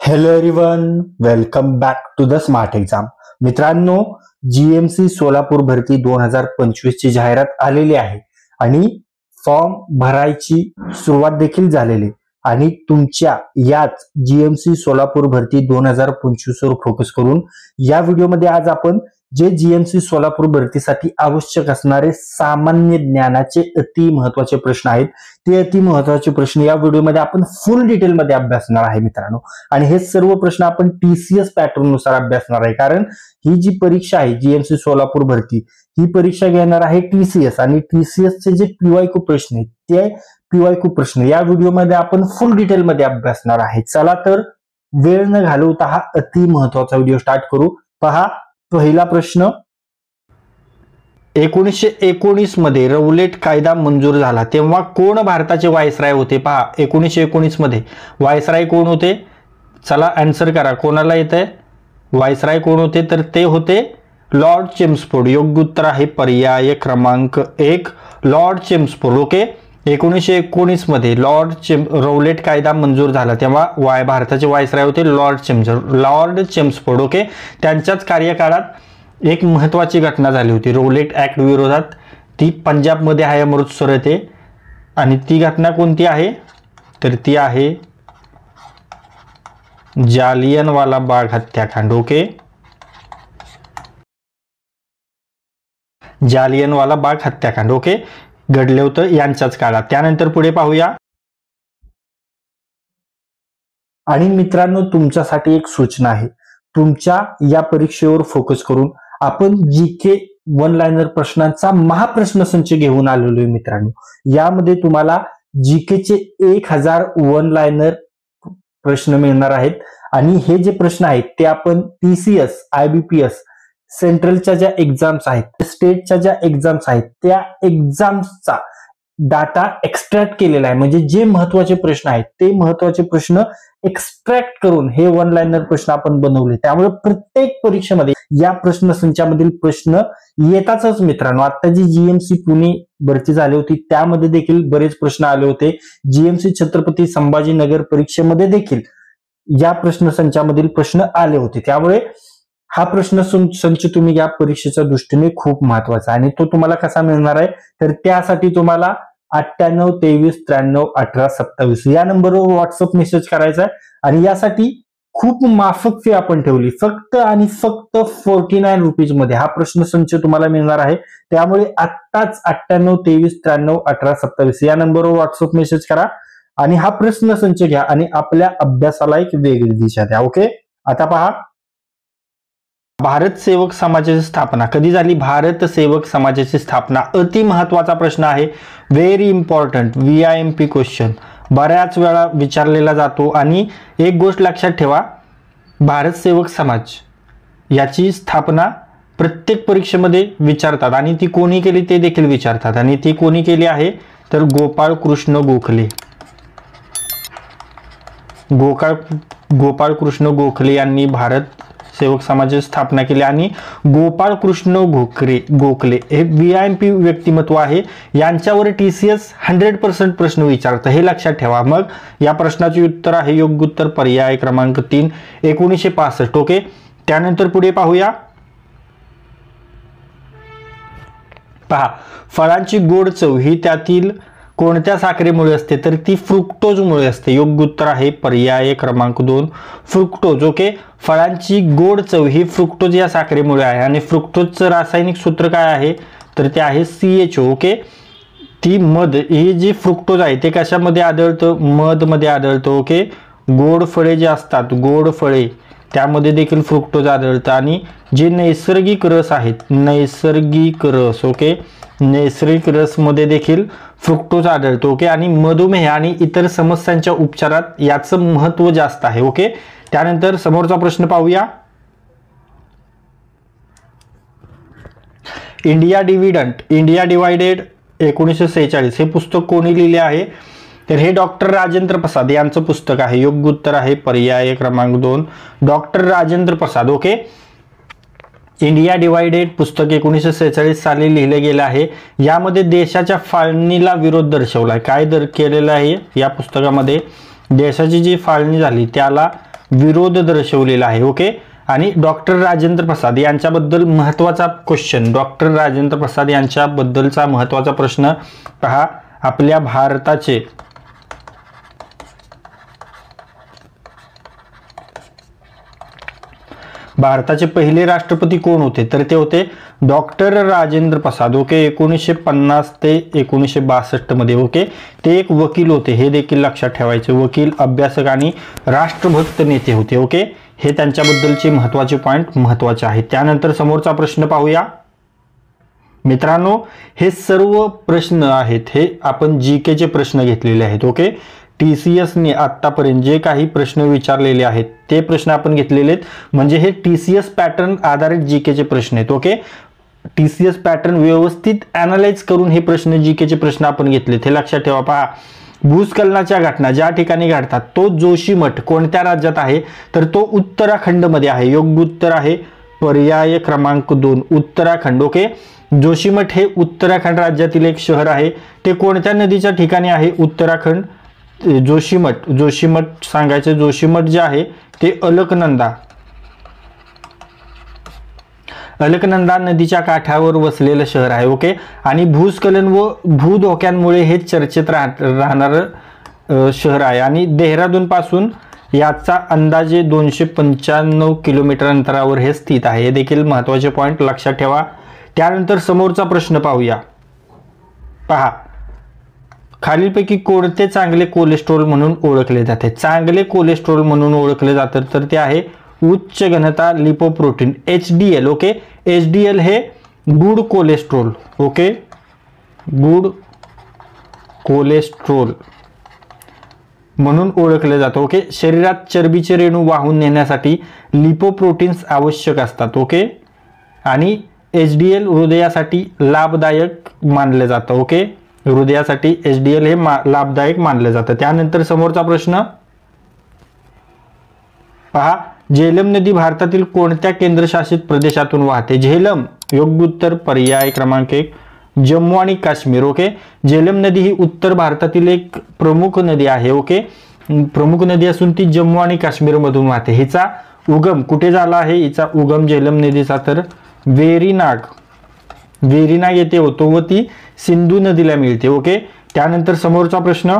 Hello everyone, welcome back to the smart exam. मित्रांनो, GMC Solapur भरती 2025 ची जाहिरात आलेली आहे आणि फॉर्म भरायची सुरुवात देखील झालेली आणि तुमच्या याच जीएमसी सोलापूर भरती 2025 वर फोकस करून या व्हिडिओमध्ये आज आपण जे जीएमसी सोलापूर भरतीसाठी आवश्यक असणारे सामान्य ज्ञानाचे अति महत्वाचे प्रश्न आहेत, ते अति महत्वाचे प्रश्न या व्हिडिओमध्ये आपण फुल डिटेलमध्ये अभ्यासणार आहे मित्रांनो. आणि हे सर्व प्रश्न आपण टीसीएस पॅटर्न नुसार अभ्यासणार आहे, कारण ही जी परीक्षा आहे जीएमसी सोलापूर भरती, ही परीक्षा घेणार आहे टीसीएस आणि टीसीएस चे जे पीवायक्यू प्रश्न आहेत ते पीवायक्यू प्रश्न या व्हिडिओमध्ये आपण फुल डिटेलमध्ये अभ्यासणार आहे. चला तर वेळ न घालवता हा अति महत्वाचा व्हिडिओ स्टार्ट करू. पहा, पहिला प्रश्न, 1919 मध्ये रौलेट कायदा मंजूर झाला तेव्हा कोण भारताचे व्हायसराय होते? पहा, 1919 मध्ये व्हायसराय कोण होते? चला आन्सर करा. कोणाला येतंय? व्हायसराय कोण होते? तर ते होते लॉर्ड चेम्सफोर्ड. योग्य उत्तर आहे पर्याय क्रमांक 1, लॉर्ड चेम्सफोर्ड. ओके, 1919 मध्ये रौलेट कायदा मंजूर झाला तेव्हा भारताचे व्हायसराय होते लॉर्ड चेम्सफोर्ड. ओके, त्यांच्याच कार्यकाळात एक महत्वाची घटना झाली होती रौलेट ऍक्ट विरोधात. ती पंजाबमध्ये आहे, अमृतसर येथे. आणि ती घटना कोणती आहे? तर ती आहे जालियनवाला बाग हत्याकांड. ओके, जालियनवाला बाग हत्याकांड. ओके, घडले होतं यांच्याच काळात. त्यानंतर पुढे पाहूया. आणि मित्रांनो, तुमच्यासाठी एक सूचना आहे. तुमच्या या परीक्षेवर फोकस करून आपण जीके वन लाइनर प्रश्नांचा महाप्रश्न संच घेऊन आलेलो आहे मित्रांनो. यामध्ये तुम्हाला जीकेचे 1000 वन लाइनर प्रश्न मिळणार आहेत आणि हे जे प्रश्न आहेत ते आपण टीसीएस, आयबीपीएस, सेंट्रलच्या ज्या एक्झाम्स आहेत, स्टेटच्या ज्या एक्झाम्स आहेत, त्या एक्झाम्सचा डाटा एक्स्ट्रॅक्ट केलेला आहे. म्हणजे जे महत्वाचे प्रश्न आहेत ते महत्वाचे प्रश्न एक्स्ट्रॅक्ट करून हे वन लाइनर प्रश्न आपण बनवले. त्यामुळे प्रत्येक परीक्षेमध्ये या प्रश्न संचामधील प्रश्न येतातच मित्रांनो. आता जी जीएमसी पुणे भरती झाली होती त्यामध्ये देखील बरेच प्रश्न आले होते. जीएमसी छत्रपती संभाजीनगर परीक्षेमध्ये देखील या प्रश्न संचामधील प्रश्न आले होते. त्यामुळे हा प्रश्न संच तुम्ही या परीक्षेच्या दृष्टीने खूप महत्वाचा आणि तो तुम्हाला कसा मिळणार आहे? तर त्यासाठी तुम्हाला 98 23 93 18 27 या नंबरवर व्हॉट्सअप मेसेज करायचा आहे. आणि यासाठी खूप माफक फी आपण ठेवली, फक्त आणि फक्त 49 रुपीज मध्ये हा प्रश्न संच तुम्हाला मिळणार आहे. त्यामुळे आत्ताच 98 23 93 18 27 या नंबरवर व्हॉट्सअप मेसेज करा आणि हा प्रश्न संच घ्या आणि आपल्या अभ्यासाला एक वेगळी दिशा द्या. ओके, आता पहा, भारत सेवक समाजाची स्थापना कधी झाली? भारत सेवक समाजाची स्थापना अति महत्वाचा प्रश्न आहे. व्हेरी इम्पॉर्टंट VIMP क्वेश्चन बऱ्याच वेळा विचारलेला जातो. आणि एक गोष्ट लक्षात ठेवा, भारत सेवक समाज याची स्थापना प्रत्येक परीक्षेमध्ये विचारतात आणि ती कोणी केली ते देखील विचारतात. आणि ती कोणी केली आहे? तर गोपाळ कृष्ण गोखले. गोपाळ कृष्ण गोखले यांनी भारत सेवक समाजाची स्थापना केली. आणि गोपाळ कृष्ण गोखले हे VIMP व्यक्तिमत्व आहे. यांच्यावर टीसीएस 100% प्रश्न विचारतं, हे लक्षात ठेवा. मग या प्रश्नाचे उत्तर आहे योग्य उत्तर पर्याय क्रमांक 3, 1965. ओके, त्यानंतर पुढे पाहूया. पहा, फळांची गोड चव ही त्यातील कोणत्या साखरेमुळे असते? तर ती फ्रुक्टोजमुळे असते. योग्य उत्तर आहे पर्याय क्रमांक 2, फ्रुक्टोज. ओके, फळांची गोड चव ही फ्रुक्टोज या साखरेमुळे आहे. आणि फ्रुक्टोजचं रासायनिक सूत्र काय आहे? तर ते आहे CHO. ओके, ती मध, ही जी फ्रुक्टोज आहे ते कशामध्ये आढळतं? मध मध्ये आढळतं. ओके, गोड फळे जे असतात, गोड फळे, त्यामध्ये देखील फ्रुक्टोज आढळतं. आणि जे नैसर्गिक रस आहेत, नैसर्गिक रस, ओके, नैसर्गिक रस मध्ये देखील फ्रुक्टोज आढळतो. ओके, आणि मधुमेह आणि इतर समस्यांच्या उपचारात याचं महत्व जास्त आहे. ओके, त्यानंतर समोरचा प्रश्न पाहूया. इंडिया डिवायडेड 1946 हे पुस्तक कोणी लिहिले आहे? तर हे डॉक्टर राजेंद्र प्रसाद यांचं पुस्तक आहे. योग्य उत्तर आहे पर्याय क्रमांक 2, doctor Rajendra Prasad. Okay, India divided पुस्तक 1946 साली लिहिले गेले आहे. यामध्ये देशाच्या फाळणीला विरोध दर्शवलाय. काय केलेलं आहे या पुस्तकामध्ये? देशाची जी फाळणी झाली त्याला विरोध दर्शवलेला आहे. ओके. आणि डॉक्टर राजेंद्र प्रसाद यांच्याबद्दल महत्त्वाचा क्वेश्चन, डॉक्टर राजेंद्र प्रसाद यांच्याबद्दलचा महत्त्वाचा प्रश्न पहा. आपल्या भारताचे पहिले राष्ट्रपती कोण होते, तर ते होते डॉक्टर राजेंद्र प्रसाद. ओके. 1950 ते 1962 मध्ये. ओके. ते एक वकील होते, हे देखील लक्षात ठेवायचे. वकील, अभ्यासक आणि राष्ट्रभक्त नेते होते. ओके. हे त्यांच्याबद्दलचे महत्त्वाचे पॉइंट महत्त्वाचे आहेत. त्यानंतर समोरचा प्रश्न पाहूया मित्रांनो. हे सर्व प्रश्न आहेत, हे आपण जीके चे प्रश्न घेतलेले आहेत. ओके. TCS ने आतापर्यंत जे काही प्रश्न विचारलेले आहेत ते प्रश्न आपण घेतलेले आहेत, म्हणजे हे TCS पॅटर्न आधारित जीके चे प्रश्न आहेत. ओके. TCS पॅटर्न व्यवस्थित ॲनालाइज करून हे प्रश्न जीके चे प्रश्न आपण घेतले, हे लक्षात ठेवा. पहा, भूस्खलनाच्या घटना ज्या ठिकाणी घडतात तो जोशीमठ कोणत्या राज्यात आहे, तर तो उत्तराखंड मध्ये आहे. योग्य उत्तर आहे पर्याय क्रमांक 2 उत्तराखंड. ओके. जोशीमठ हे उत्तराखंड राज्यातील एक शहर आहे. ते कोणत्या नदीच्या ठिकाणी आहे, उत्तराखंड. जोशीमठ सांगायचे, जोशीमठ जे आहे ते अलकनंदा नदीच्या काठावर वसलेलं शहर आहे. ओके. आणि भूस्खलन व भूधोक्यांमुळे हे चर्चेत राहणारं शहर आहे. आणि देहरादून पासून याचा अंदाजे 295 किलोमीटर अंतरावर हे स्थित आहे. हे देखील महत्त्वाचे पॉइंट लक्षात ठेवा. त्यानंतर समोरचा प्रश्न पाहूया. पहा, खालीलपैकी कोणते चांगले कोलेस्ट्रॉल म्हणून ओळखले जाते. चांगले कोलेस्ट्रॉल म्हणून ओळखले जातात तर ते आहे उच्च घनता लिपोप्रोटीन, HDL. ओके. HDL हे good cholesterol. Okay. Good cholesterol म्हणून ओळखले जातं. ओके. शरीरात चरबीचे रेणू वाहून नेण्यासाठी लिपोप्रोटीन्स आवश्यक असतात. ओके. आणि HDL हृदयासाठी लाभदायक मानले जातं. ओके. हृदयासाठी HDL हे लाभदायक मानले जातं. त्यानंतर समोरचा प्रश्न पहा, झेलम नदी भारतातील कोणत्या केंद्रशासित प्रदेशातून वाहते. झेलम योग्य उत्तर पर्याय क्रमांक 1 जम्मू आणि काश्मीर. ओके. झेलम नदी ही उत्तर भारतातील एक प्रमुख नदी आहे. ओके. प्रमुख नदी असून ती जम्मू आणि काश्मीर मधून वाहते. हिचा उगम कुठे झाला आहे, हिचा उगम झेलम नदीचा तर वेरीनाग येथे होतो व ती सिंधू नदीला मिळते. ओके. त्यानंतर समोरचा प्रश्न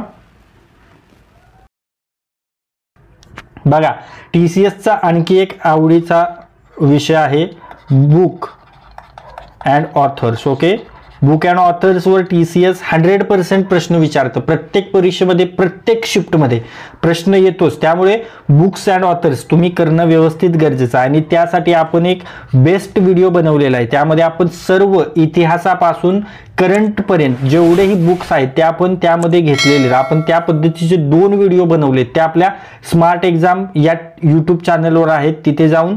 बघा, TCSचा आणखी एक आवडीचा विषय आहे book and authors. Okay. Book and authors वर TCS 100% प्रश्न विचारतं. प्रत्येक परीक्षेमध्ये प्रत्येक शिफ्टमध्ये प्रश्न येतोच. त्यामुळे बुक्स अँड ऑथर्स तुम्ही करणं व्यवस्थित गरजेचं आहे. आणि त्यासाठी आपण एक बेस्ट व्हिडिओ बनवलेला आहे. त्यामध्ये आपण सर्व इतिहासापासून करंट पर्यंत जेवढेही बुक्स आहेत ते आपण त्यामध्ये घेतलेले. आपण त्या पद्धतीचे 2 व्हिडिओ बनवले. ते आपल्या स्मार्ट एक्झाम या YouTube चॅनलवर आहेत. तिथे जाऊन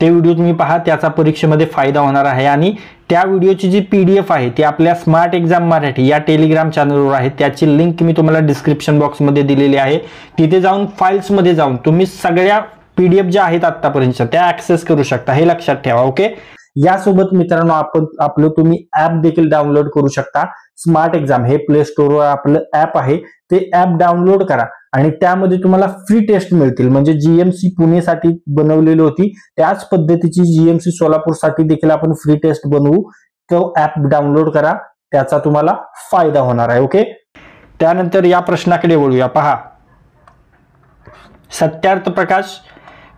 ते व्हिडिओ तुम्ही पहा, त्याचा परीक्षेमध्ये फायदा होणार आहे. आणि त्या व्हिडिओची जी PDF आहे ती आपल्या स्मार्ट एक्झाम मराठी या टेलिग्राम चॅनलवर आहे. त्याची लिंक मी तुम्हाला डिस्क्रिप्शन बॉक्समध्ये दिलेली आहे. तिथे जाऊन फाईल्समध्ये जाऊन तुम्ही सगळ्या PDF ज्या आहेत आतापर्यंतच्या त्या ऍक्सेस करू शकता. हे लक्षात ठेवा. ओके. यासोबत मित्रांनो आपलं तुम्ही ऍप देखील डाउनलोड करू शकता. स्मार्ट एक्झाम हे प्ले स्टोअरवर आपलं ऍप आहे, ते ऍप डाउनलोड करा आणि त्यामध्ये तुम्हाला फ्री टेस्ट मिळतील. म्हणजे GMC पुणेसाठी बनवलेली होती त्याच पद्धतीची GMC सोलापूरसाठी देखील आपण फ्री टेस्ट बनवू. तो ऍप डाउनलोड करा, त्याचा तुम्हाला फायदा होणार आहे. ओके. त्यानंतर या प्रश्नाकडे वळूया. पहा, सत्यार्थ प्रकाश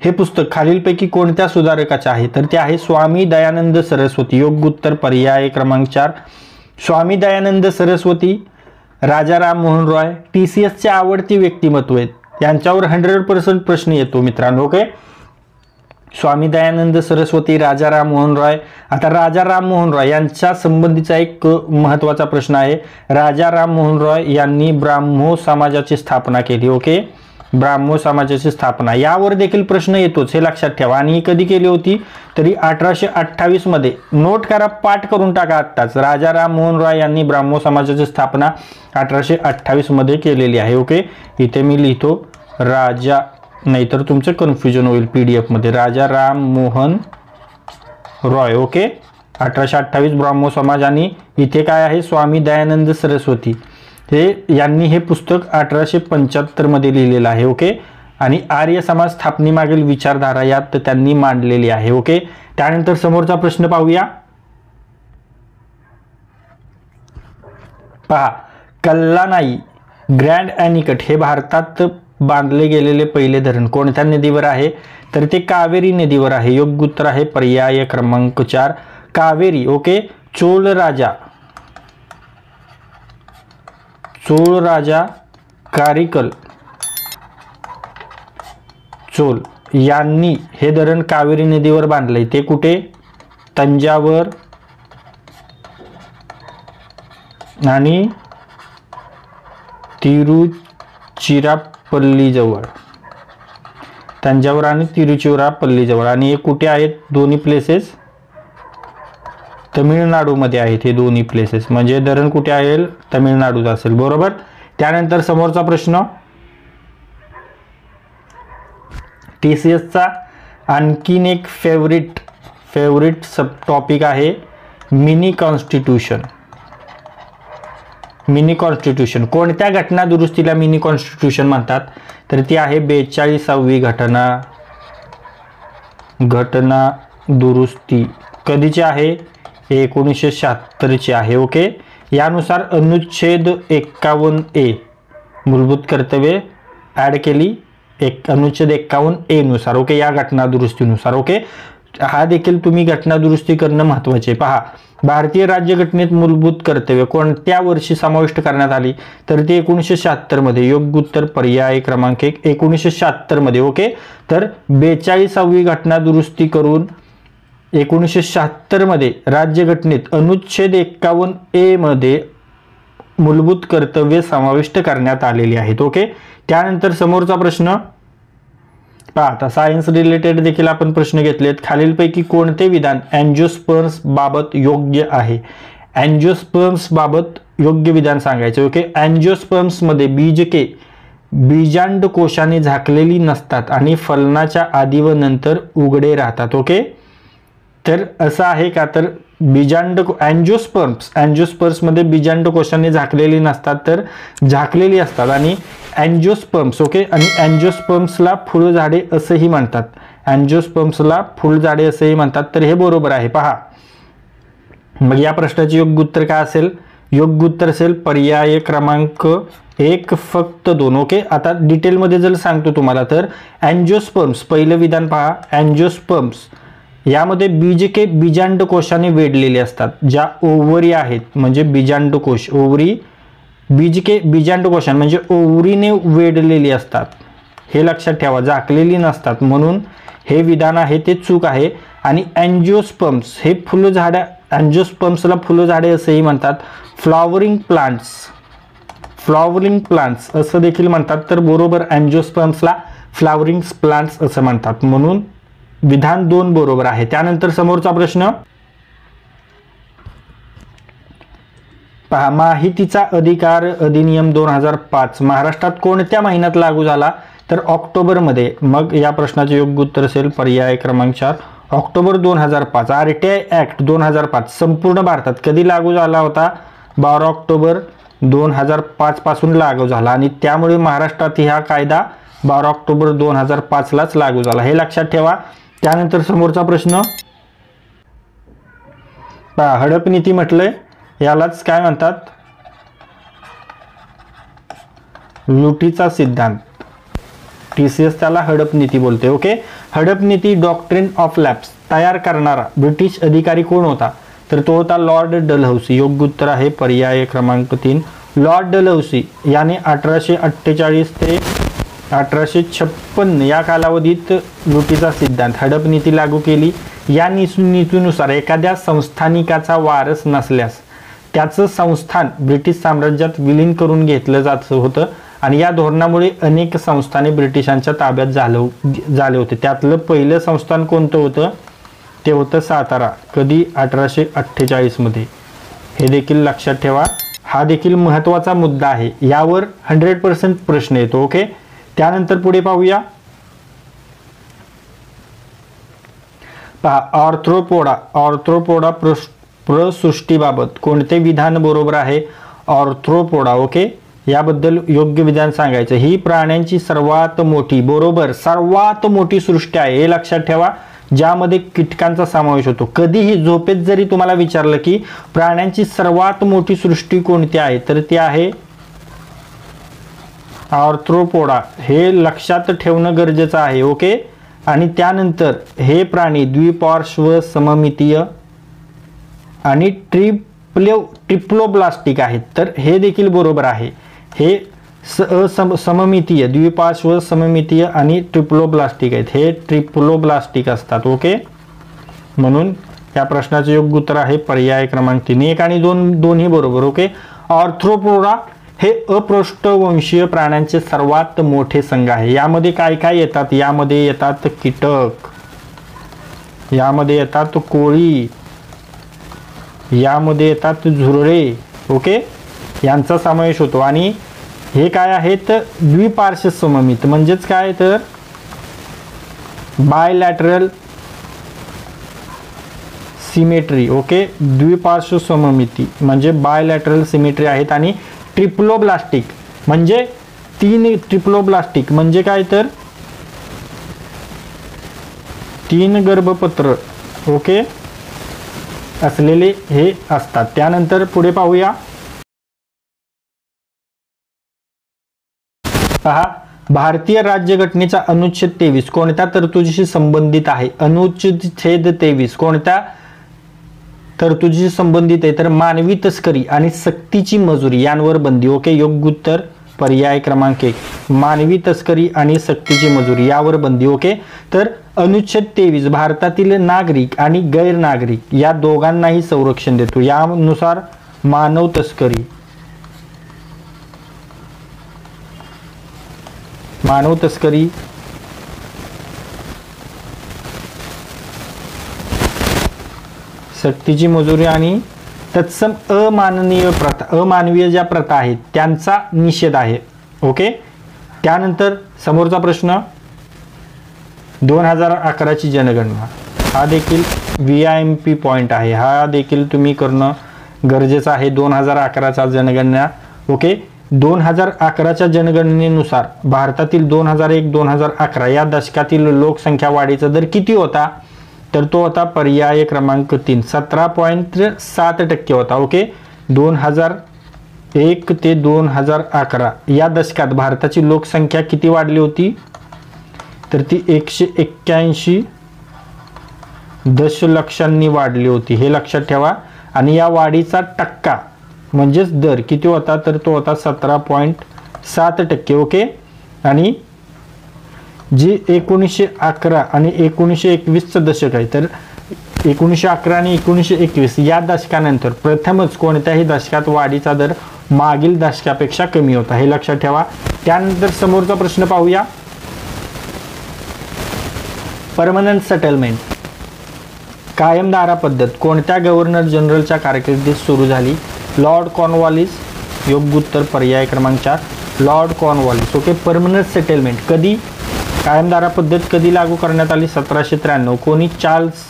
हे पुस्तक खालीलपैकी कोणत्या सुधारकाचे आहे, तर ते आहे स्वामी दयानंद सरस्वती. योग्य उत्तर पर्याय क्रमांक 4 स्वामी दयानंद सरस्वती. राजा राम मोहन रॉय TCSचे आवडती व्यक्तिमत्व आहेत. यांच्यावर 100% प्रश्न येतो मित्रांनो. ओके. स्वामी दयानंद सरस्वती, राजा राम मोहन रॉय. आता राजा राम मोहन रॉय यांच्या संबंधीचा एक महत्त्वाचा प्रश्न आहे. राजा राम मोहन रॉय यांनी ब्राह्मो समाजाची स्थापना केली. ओके. ब्राह्मो समाजाची स्थापना यावर देखील प्रश्न येतोच, हे लक्षात ठेवा. आणि कधी केली होती, तरी 1828 मध्ये. नोट करा, पाठ करून टाका आत्ताच. राजा राम मोहन रॉय यांनी ब्राह्मो समाजाची स्थापना 1828 मध्ये केलेली आहे. ओके. इथे मी लिहितो राजा, नाहीतर तुमचं कन्फ्युजन होईल PDF मध्ये. राजा राम मोहन रॉय. ओके. 1828 ब्राह्मो समाज. आणि इथे काय आहे, स्वामी दयानंद सरस्वती यांनी हे पुस्तक 1875 मध्ये लिहिलेलं आहे. ओके. आणि आर्य समाज स्थापनेमागील विचारधारा यात त्यांनी मांडलेली आहे. ओके, त्यानंतर समोरचा प्रश्न पाहूया. पहा, कल्लानाई ग्रँड ॲनिकट हे भारतात बांधले गेलेले पहिले धरण कोणत्या नदीवर आहे? तर ते कावेरी नदीवर आहे. योग्य उत्तर आहे पर्याय क्रमांक 4 कावेरी. ओके, चोळ राजा कारिकल चोल यांनी हे धरण कावेरी नदीवर बांधले. ते कुठे? तंजावर आणि तिरुचिरापल्ली जवळ. तंजावर आणि तिरुचिरापल्ली जवळ. आणि हे कुठे आहेत दोन्ही प्लेसेस? तमिळनाडूमध्ये आहेत हे दोन्ही प्लेसेस. म्हणजे धरण कुठे आहे? तमिळनाडूत असेल. बरोबर. त्यानंतर समोरचा प्रश्न, TCSचा आणखीन एक फेवरिट सब टॉपिक आहे मिनी कॉन्स्टिट्यूशन. मिनी कॉन्स्टिट्यूशन कोणत्या घटना दुरुस्तीला मिनी कॉन्स्टिट्यूशन म्हणतात? तर ती आहे 42वी घटना दुरुस्ती. कधीची आहे? 1976 आहे. ओके, यानुसार अनुच्छेद 51A मूलभूत कर्तव्ये ॲड केली अनुच्छेद 51A नुसार. ओके, या घटना दुरुस्तीनुसार. ओके, हा देखील तुम्ही घटना दुरुस्ती करणं महत्त्वाचे. पहा, भारतीय राज्यघटनेत मूलभूत कर्तव्य कोणत्या वर्षी समाविष्ट करण्यात आली? तर ते 1976 मध्ये. योग्य उत्तर पर्याय क्रमांक 1 1976 मध्ये. ओके, तर 42वी घटना दुरुस्ती करून 1976 मध्ये राज्यघटनेत अनुच्छेद 51A मध्ये मूलभूत कर्तव्ये समाविष्ट करण्यात आलेली आहेत. ओके, त्यानंतर समोरचा प्रश्न पहा. आता सायन्स रिलेटेड देखील आपण प्रश्न घेतलेत. खालीलपैकी कोणते विधान अँजिओस्पर्म्स बाबत योग्य आहे? अँजिओस्पर्म्स बाबत योग्य विधान सांगायचे. ओके, अँजिओस्पर्म्स मध्ये बीजके बीजांडकोशाने झाकलेली नसतात आणि फलनाच्या आधी व नंतर उघडे राहतात. ओके, तर असं आहे का? तर अँजिओस्पर्म्स मध्ये बीजांडकोशाने झाकलेली नसतात, तर झाकलेली असतात. आणि अँजिओस्पर्म्स. ओके, आणि अँजिओस्पर्म्सला फुलझाडे असंही म्हणतात. अँजिओस्पर्म्सला फुलझाडे असंही म्हणतात. तर हे बरोबर आहे. पहा, मग या प्रश्नाचे योग्य उत्तर काय असेल? योग्य उत्तर असेल पर्याय क्रमांक 1 फक्त 2. ओके, आता डिटेलमध्ये जर सांगतो तुम्हाला तर अँजिओस्पर्म्स पहिलं विधान पहा. अँजिओस्पर्म्स यामध्ये बीजके बीजांडकोशाने वेढलेले असतात. ज्या ओव्हरी आहेत म्हणजे बीजांडकोश, ओव्हरी बीजके बीजांडकोशाने म्हणजे ओव्हरीने वेढलेली असतात. हे लक्षात ठेवा, झाकलेली नसतात. म्हणून हे विधान आहे ते चूक आहे. आणि अँजिओस्पर्म्स हे फुलझाडे, अँजिओस्पर्म्सला फुलझाडे असेही म्हणतात. फ्लॉवरिंग प्लांट्स असं देखील म्हणतात. तर बरोबर, अँजिओस्पर्म्सला फ्लॉवरिंग प्लांट्स असं म्हणतात. म्हणून विधान 2 बरोबर आहे. त्यानंतर समोरचा प्रश्न पहा. माहितीचा अधिकार अधिनियम 2005 महाराष्ट्रात कोणत्या महिन्यात लागू झाला? तर ऑक्टोबरमध्ये. मग या प्रश्नाचे योग्य उत्तर असेल पर्याय क्रमांक 4 ऑक्टोबर 2005. RTI ॲक्ट 2005 संपूर्ण भारतात कधी लागू झाला होता? 12 ऑक्टोबर 2005 पासून लागू झाला. आणि त्यामुळे महाराष्ट्रात हा कायदा 12 ऑक्टोबर 2005 लाच लागू झाला. हे लक्षात ठेवा. त्यानंतर समोरचा प्रश्न पहा. हडप नीती म्हटलंय, यालाच काय म्हणतात? लुटीचा सिद्धांत. TCS त्याला हडप नीती बोलते. ओके, हडप नीती डॉक्ट्रिन ऑफ लॅप्स तयार करणारा ब्रिटिश अधिकारी कोण होता? तर तो होता लॉर्ड डलहौसी. योग्य उत्तर आहे पर्याय क्रमांक 3 लॉर्ड डलहौसी याने 1848 ते 1856 या कालावधीत लुटीचा सिद्धांत हडप नीती लागू केली. या नीतीनुसार एखाद्या संस्थानिकाचा वारस नसल्यास त्याचं संस्थान ब्रिटिश साम्राज्यात विलीन करून घेतलं जात होतं. आणि या धोरणामुळे अनेक संस्थाने ब्रिटिशांच्या ताब्यात झाले होते. त्यातलं पहिलं संस्थान कोणतं होतं? ते होतं सातारा. कधी? 1848 मध्ये. हे देखील लक्षात ठेवा. हा देखील महत्त्वाचा मुद्दा आहे. यावर 100% प्रश्न येतो. ओके, त्यानंतर पुढे पाहूया. पहा. ऑर्थ्रोपोडा प्रसृष्टीबाबत कोणते विधान बरोबर आहे? ऑर्थ्रोपोडा. ओके, याबद्दल योग्य विधान सांगायचं. ही प्राण्यांची सर्वात मोठी, बरोबर, सर्वात मोठी सृष्टी आहे हे लक्षात ठेवा, ज्यामध्ये कीटकांचा समावेश होतो. कधीही झोपेत जरी तुम्हाला विचारलं की प्राण्यांची सर्वात मोठी सृष्टी कोणती आहे, तर ती आहे आर्थ्रोपोडा, हे लक्षात ठेवणं गरजेचं आहे. ओके. आणि त्यानंतर हे प्राणी द्विपार्श्व सममितीय आणि ट्रिप्लोब्लास्टिक आहेत, तर हे देखील बरोबर आहे. हे सममितीय, द्विपार्श्व सममितीय आणि ट्रिप्लोब्लास्टिक आहेत, हे ट्रिप्लोब्लास्टिक असतात. ओके. म्हणून या प्रश्नाचे योग्य उत्तर आहे पर्याय क्रमांक 3. 1 आणि 2 दोन्ही बरोबर. ओके. आर्थ्रोपोडा हे अपृष्ठवंशीय प्राण्यांचे सर्वात मोठे संघ आहे. यामध्ये काय काय येतात? यामध्ये येतात कीटक, यामध्ये येतात कोळी, यामध्ये येतात झुरळे. ओके. यांचा समावेश होतो. आणि हे काय आहेत? द्विपार्श्व सममित, म्हणजेच काय तर बायलॅटरल सिमेट्री. ओके. द्विपार्श्व सममिती म्हणजे बायलॅटरल सिमेट्री आहेत. आणि ट्रिप्लोब्लास्टिक म्हणजे 3 ट्रिप्लोब्लास्टिक म्हणजे काय तर 3 गर्भपत्र. ओके. असलेले हे असतात. त्यानंतर पुढे पाहूया. पहा, भारतीय राज्यघटनेचा अनुच्छेद 23 कोणत्या तरतुदीशी संबंधित आहे? अनुच्छेद 23 कोणत्या तरतुदीशी संबंधित आहे? तर मानवी तस्करी आणि सक्तीची मजुरी यांवर बंदी. ओके. योग्य उत्तर पर्याय क्रमांक 1, मानवी तस्करी आणि सक्तीची मजुरी यावर बंदी. ओके. तर अनुच्छेद 23 भारतातील नागरिक आणि गैर नागरिक या दोघांनाही संरक्षण देतो. यानुसार मानव तस्करी, सक्तीची मजुरी आणि तत्सम अमानवीय ज्या प्रथा आहेत त्यांचा निषेध आहे. ओके. त्यानंतर समोरचा प्रश्न 2011 ची जनगणना, हा देखील VIMP पॉइंट आहे, हा देखील तुम्ही करणं गरजेचं आहे. 2011चा जनगणना. ओके. 2011च्या जनगणनेनुसार भारतातील 2001-2011 या दशकातील लोकसंख्या वाढीचा दर किती होता? तर तो होता पर्याय क्रमांक 3, 17.7% होता. ओके. 2001 ते 2011 या दशकात भारताची लोकसंख्या किती वाढली होती? तर ती 181 दशलक्षांनी वाढली होती, हे लक्षात ठेवा. आणि या वाढीचा टक्का म्हणजेच दर किती होता? तर तो होता 17.7%. ओके. आणि जी 1911 आणि 1921चं दशक आहे, तर 1911 आणि 1921 या दशकानंतर प्रथमच कोणत्याही दशकात वाढीचा दर मागील दशकापेक्षा कमी होता, हे लक्षात ठेवा. त्यानंतर समोरचा प्रश्न पाहूया. परमनंट सेटलमेंट, कायमदारा पद्धत कोणत्या गव्हर्नर जनरलच्या कारकिर्दीत सुरू झाली? Lord Cornwallis. योग्य उत्तर पर्याय क्रमांक 4, Lord Cornwallis. Okay. Permanent settlement कधी, कायमदारा पद्धत कधी लागू करण्यात आली? 1793. कोणी? चार्ल्स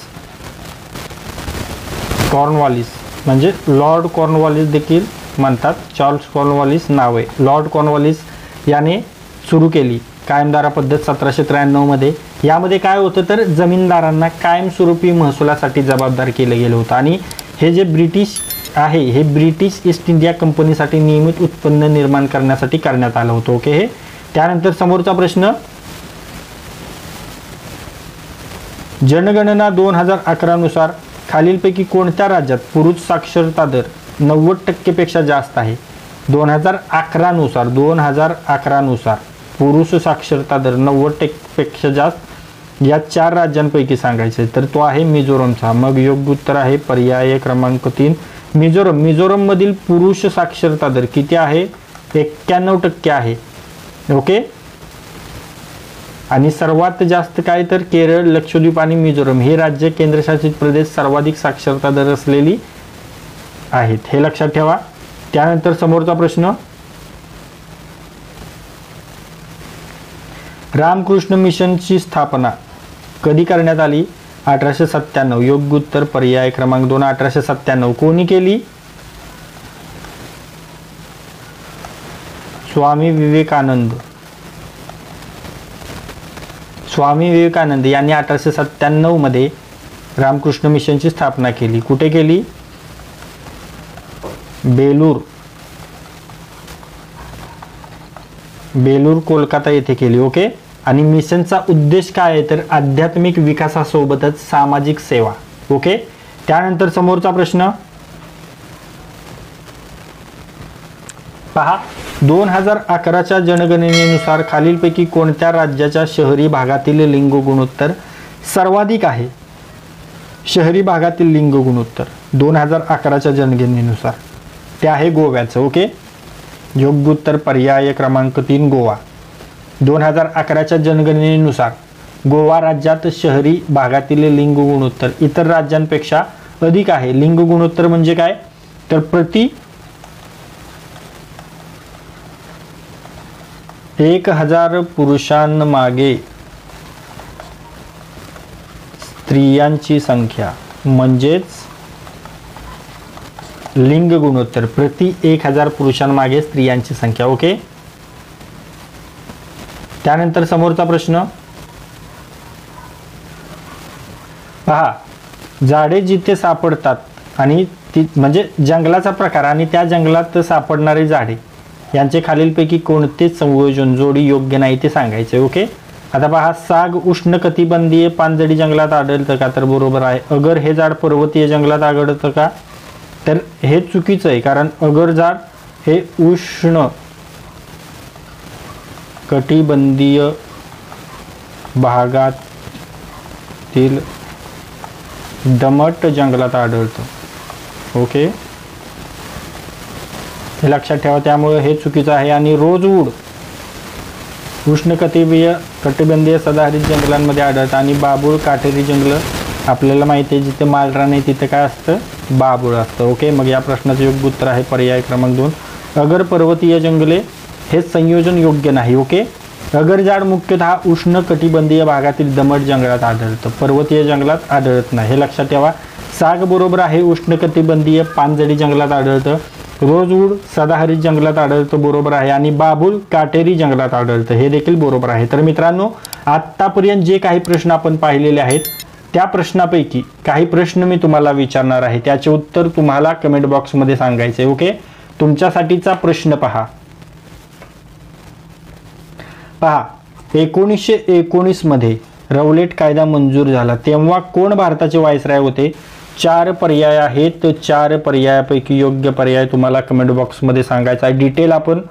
कॉर्नवॉलिस, म्हणजे लॉर्ड कॉर्नवॉलिस देखील म्हणतात. चार्ल्स कॉर्नवॉलिस नाव आहे. लॉर्ड कॉर्नवॉलिस याने सुरू केली कायमदारा पद्धत 1793 मध्ये. यामध्ये काय होतं तर जमीनदारांना कायमस्वरूपी महसुलासाठी जबाबदार केलं गेलं होतं. आणि हे जे ब्रिटिश आहे, हे ब्रिटिश ईस्ट इंडिया कंपनीसाठी नियमित उत्पन्न निर्माण करण्यासाठी करण्यात आलं होतं. ओके. हे त्यानंतर समोरचा प्रश्न, जनगणना 2011 नुसार खालीलपैकी कोणत्या राज्यात पुरुष साक्षरता दर 90% पेक्षा जास्त आहे? 2011 नुसार पुरुष साक्षरता दर 90% पेक्षा जास्त या 4 राज्यांपैकी सांगायचे, तर तो आहे मिझोरमचा. मग योग्य उत्तर आहे पर्याय क्रमांक 3, मिझोरम. मिझोरम मधील पुरुष साक्षरता दर किती आहे? 91% आहे. ओके. आणि सर्वात जास्त काय तर केरळ, लक्षद्वीप आणि मिझोरम हे राज्य केंद्रशासित प्रदेश सर्वाधिक साक्षरता दर असलेली आहेत, हे लक्षात ठेवा. त्यानंतर समोरचा प्रश्न, रामकृष्ण मिशनची स्थापना कधी करण्यात आली? 1897. योग्य उत्तर पर्याय क्रमांक 2, 1897. कोणी केली? स्वामी विवेकानंद यांनी 1897 मध्ये रामकृष्ण मिशनची स्थापना केली. कुठे केली? बेलूर कोलकाता येथे केली. ओके. आणि मिशनचा उद्देश काय आहे तर आध्यात्मिक विकासासोबतच सामाजिक सेवा. ओके. त्यानंतर समोरचा प्रश्न पहा. 2011च्या जनगणनेनुसार खालीलपैकी कोणत्या राज्याच्या शहरी भागातील लिंग गुणोत्तर सर्वाधिक आहे? शहरी भागातील लिंग गुणोत्तर 2011च्या जनगणनेनुसार ते आहे गोव्याचं. ओके. योग्य उत्तर पर्याय क्रमांक 3 गोवा. 2011च्या जनगणनेनुसार गोवा राज्यात शहरी भागातील लिंग गुणोत्तर इतर राज्यांपेक्षा अधिक आहे. लिंग गुणोत्तर म्हणजे काय तर प्रति 1000 पुरुषांमागे स्त्रियांची संख्या म्हणजेच लिंग गुणोत्तर प्रति 1000 पुरुषांमागे स्त्रियांची संख्या. ओके. त्यानंतर समोरचा प्रश्न पहा. झाडे जिथे सापडतात आणि म्हणजे जंगलाचा प्रकार आणि त्या जंगलात सापडणारी झाडे यांचे खालीलपैकी कोणते संयोजन जोडी योग्य नाही ते सांगायचे. ओके. आता पहा. साग उष्णकटिबंधीय पानझडी जंगलात आढळतं का तर बरोबर आहे. अगर हे झाड पर्वतीय जंगलात आढळतं का तर हे चुकीचं आहे, कारण अगर झाड हे उष्ण कटिबंधीय भागातील दमट जंगलात आढळतं. ओके. हे लक्षात ठेवा. त्यामुळे हे चुकीचं आहे. आणि रोजवूड उष्णकटिबंधीय सदाहरित जंगलांमध्ये आढळतं आणि बाबूळ काटेरी जंगल आपल्याला माहिती आहे जिथे मालरान आहे तिथे काय असतं बाबूळ असतं. ओके. मग या प्रश्नाचं योग्य उत्तर आहे पर्याय क्रमांक 2 अगर पर्वतीय जंगले. हे संयोजन योग्य नाही. ओके. अगर झाड मुख्यतः उष्ण कटिबंधीय भागातील दमट जंगलात आढळतं, पर्वतीय जंगलात आढळत नाही. हे लक्षात ठेवा. साग बरोबर आहे उष्णकटिबंधीय पानझडी जंगलात आढळतं. रोजवूड सदाहरित जंगलात आढळतं बरोबर आहे. आणि बाबूल काटेरी जंगलात आढळतं हे देखील बरोबर आहे. तर मित्रांनो आत्तापर्यंत जे काही प्रश्न आपण पाहिलेले आहेत त्या प्रश्नापैकी काही प्रश्न मी तुम्हाला विचारणार आहे. त्याचे उत्तर तुम्हाला कमेंट बॉक्समध्ये सांगायचे. ओके. तुमच्यासाठीचा प्रश्न पहा. 1919 मध्ये रौलेट कायदा मंजूर झाला तेव्हा कोण भारताचे व्हाईसराय होते? 4 पर्याय आहेत. 4 पर्यायापैकी योग्य पर्याय तुम्हाला कमेंट बॉक्समध्ये सांगायचा आहे. डिटेल आपण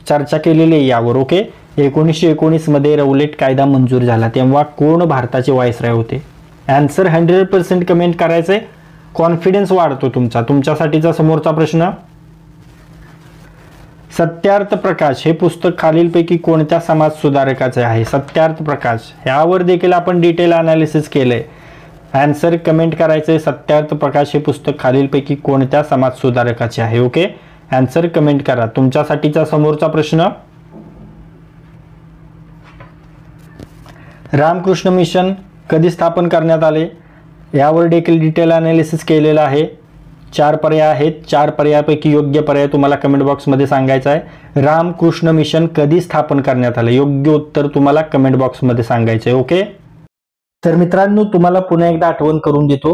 चर्चा केलेली आहे यावर. ओके. 1919 मध्ये रौलेट कायदा मंजूर झाला तेव्हा कोण भारताचे व्हाईसराय होते? आन्सर 100% कमेंट करायचंय. कॉन्फिडन्स वाढतो तुमचा. तुमच्यासाठीचा समोरचा प्रश्न सत्यार्थ प्रकाश हे पुस्तक खालीलपैकी कोणत्या समाज सुधारकाचे आहे? सत्यार्थ प्रकाश यावर देखील आपण डिटेल अनालिसिस केलंय. आन्सर कमेंट करायचंय. सत्यार्थ प्रकाश हे पुस्तक खालीलपैकी कोणत्या समाज सुधारकाचे आहे? ओके. आन्सर कमेंट करा. तुमच्यासाठीचा समोरचा प्रश्न रामकृष्ण मिशन कधी स्थापन करण्यात आले? यावर देखील डिटेल अनालिसिस केलेला आहे. 4 पर्याय आहेत. 4 पर्यायापैकी योग्य पर्याय तुम्हाला कमेंट बॉक्समध्ये सांगायचा आहे. रामकृष्ण मिशन कधी स्थापन करण्यात आले? योग्य उत्तर तुम्हाला कमेंट बॉक्समध्ये सांगायचे. ओके. तर मित्रांनो तुम्हाला पुन्हा एकदा आठवण करून देतो.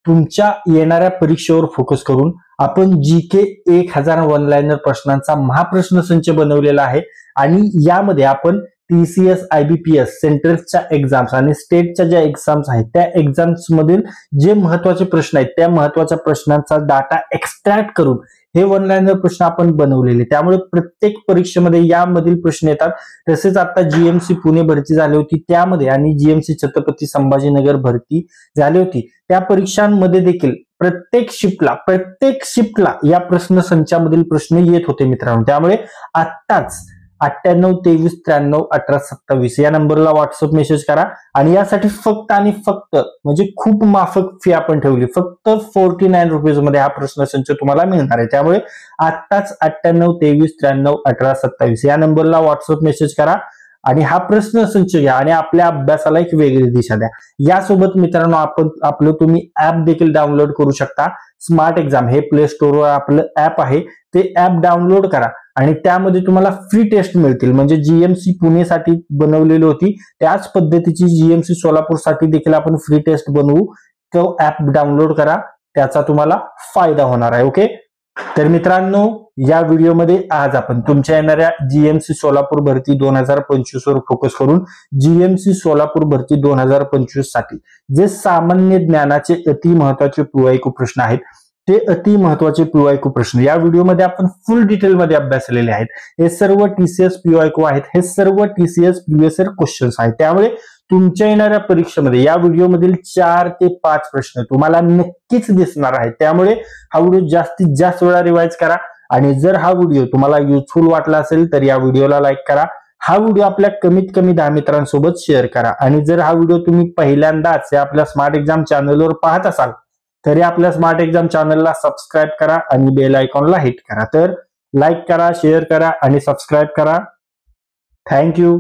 तुमच्या येणाऱ्या परीक्षेवर फोकस करून आपण GK 1000 वन लाइनर प्रश्नांचा महाप्रश्न संच बनवलेला आहे आणि यामध्ये आपण TCS IBPS सेंट्रलच्या एक्झाम्स आणि स्टेटच्या ज्या एक्झाम्स आहेत त्या एक्झाम्स मधील जे महत्त्वाचे प्रश्न आहेत त्या महत्त्वाच्या प्रश्नांचा डाटा एक्स्ट्रॅक्ट करून हे वन लाइनर प्रश्न आपण बनवलेले. त्यामुळे प्रत्येक परीक्षेमध्ये यामधील प्रश्न येतात. तसेच आता GMC पुणे भरती झाली होती त्यामध्ये आणि GMC छत्रपती संभाजीनगर भरती झाली होती त्या परीक्षांमध्ये देखील प्रत्येक शिफ्टला या प्रश्न संचामधील प्रश्न येत होते मित्रांनो. त्यामुळे आत्ताच 98 23 93 18 27 या नंबरला व्हॉट्सअप मेसेज करा आणि यासाठी फक्त आणि फक्त म्हणजे खूप माफक फी आपण ठेवली. फक्त 49 रुपीज मध्ये हा प्रश्न संच तुम्हाला मिळणार आहे. त्यामुळे आत्ताच 98 23 93 18 27 या नंबरला व्हॉट्सअप मेसेज करा आणि हा प्रश्न संच घ्या आणि आपल्या अभ्यासाला एक वेगळी दिशा द्या. यासोबत मित्रांनो आपण आपलं तुम्ही ऍप देखील डाउनलोड करू शकता. स्मार्ट एक्झाम हे प्ले स्टोअरवर आपलं ऍप आहे, ते ऍप डाउनलोड करा आणि त्यामध्ये तुम्हाला फ्री टेस्ट मिळतील. म्हणजे जीएमसी पुणेसाठी बनवलेली होती त्याच पद्धतीची जीएमसी सोलापूरसाठी देखील आपण फ्री टेस्ट बनवू. तो ऍप डाउनलोड करा, त्याचा तुम्हाला फायदा होणार आहे. ओके, तर मित्रांनो या व्हिडिओमध्ये आज आपण तुमच्या येणाऱ्या जीएमसी सोलापूर भरती 2025 वर फोकस करून जीएमसी सोलापूर भरती 2025 साठी जे सामान्य ज्ञानाचे अति महत्वाचे पीवायक्यू प्रश्न आहेत, ते अति महत्वाचे पीवायक्यू प्रश्न या व्हिडिओमध्ये आपण फुल डिटेलमध्ये अभ्यासलेले आहेत. हे सर्व टीसीएस पीवायक्यू आहेत, हे सर्व टीसीएस प्रिव्हियस इयर क्वेश्चन्स आहेत. त्यामुळे तुमच्या येणाऱ्या परीक्षेमध्ये या व्हिडिओमधील 4 ते 5 प्रश्न तुम्हाला नक्कीच दिसणार आहेत. त्यामुळे हा व्हिडिओ जास्तीत जास्त वेळा रिवाइज करा आणि जर हा व्हिडिओ तुम्हाला युजफुल वाटला असेल तर या व्हिडिओला लाईक करा. हा व्हिडिओ आपल्या कमीत कमी 10 मित्रांसोबत शेअर करा आणि जर हा व्हिडिओ तुम्ही पहिल्यांदाच या आपल्या स्मार्ट एक्झाम चॅनलवर पाहत असाल तरी आपल्या स्मार्ट एक्झाम चॅनलला सबस्क्राईब करा आणि बेल आयकॉनला हिट करा. तर लाईक करा, शेअर करा आणि सबस्क्राईब करा. थँक्यू.